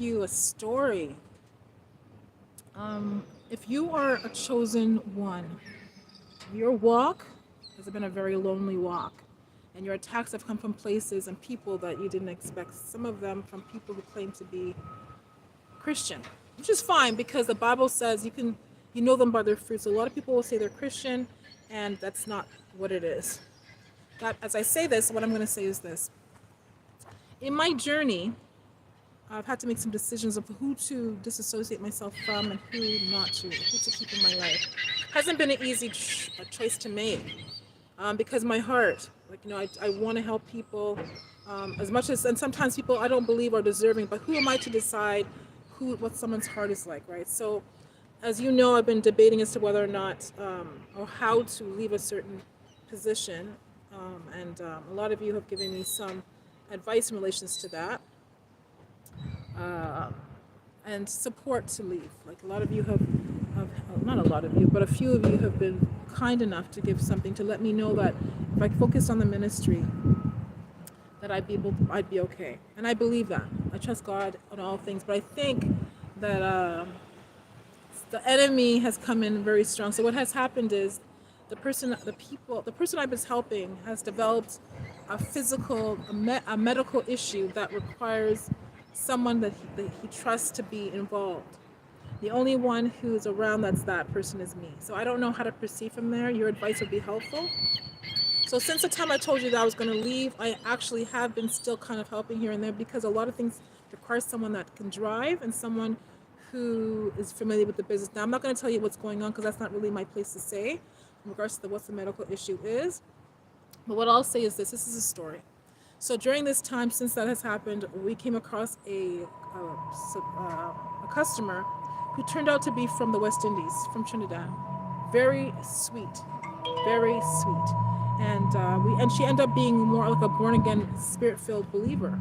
you a story. If you are a chosen one, your walk has been a very lonely walk, and your attacks have come from places and people that you didn't expect. Some of them from people who claim to be Christian, which is fine because the Bible says you know them by their fruits. A lot of people will say they're Christian, and that's not what it is. That, as I say this, what I'm going to say is this: in my journey, I've had to make some decisions of who to disassociate myself from and who not to, who to keep in my life. Hasn't been an easy choice to make because my heart, I want to help people as much as, and sometimes people I don't believe are deserving, but who am I to decide what someone's heart is like, right? So, as you know, I've been debating as to whether or not or how to leave a certain position, and a lot of you have given me some advice in relations to that. uh, and support to leave. Like a lot of you not a lot of you, but a few of you have been kind enough to give something to let me know that if I focused on the ministry, that I'd be okay. And I believe that. I trust God on all things, but I think that the enemy has come in very strong. So what has happened is the person I was helping has developed a medical issue that requires someone that he trusts to be involved. The only one who's around that person is me. So I don't know how to proceed from there. Your advice would be helpful. So since the time I told you that I was going to leave, I actually have been still kind of helping here and there because a lot of things require someone that can drive and someone who is familiar with the business. Now, I'm not going to tell you what's going on because that's not really my place to say in regards to what the medical issue is. But what I'll say is this is a story. So during this time, since that has happened, we came across a customer who turned out to be from the West Indies, from Trinidad. Very sweet, very sweet. And she ended up being more like a born again, spirit filled believer.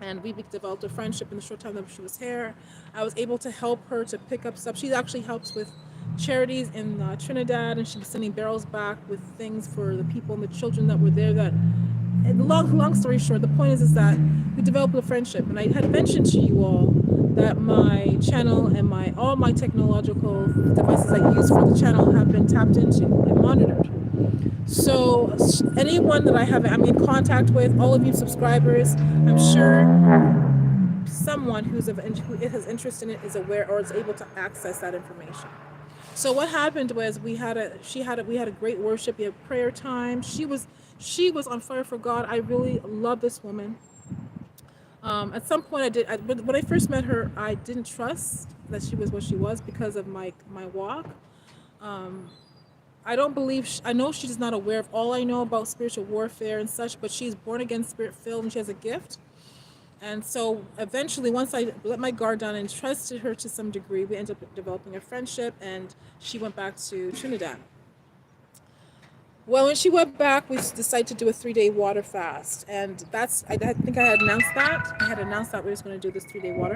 And we developed a friendship in the short time that she was here. I was able to help her to pick up stuff. She actually helps with charities in Trinidad, and she was sending barrels back with things for the people and the children that were there. That, and long story short, the point is that we developed a friendship. And I had mentioned to you all that my channel and all my technological devices I use for the channel have been tapped into and monitored. So anyone that I'm in contact with, all of you subscribers, I'm sure someone who has interest in it is aware or is able to access that information. So what happened was we had a great worship. We had prayer time. She was on fire for God. I really love this woman. At some point, when I first met her, I didn't trust that she was what she was because of my walk. I don't believe, I know she's not aware of all I know about spiritual warfare and such, but she's born again, spirit filled, and she has a gift. And so eventually, once I let my guard down and trusted her to some degree, we ended up developing a friendship, and she went back to Trinidad. Well, when she went back, we decided to do a 3-day water fast. And I think I had announced that. I had announced that we were going to do this 3-day water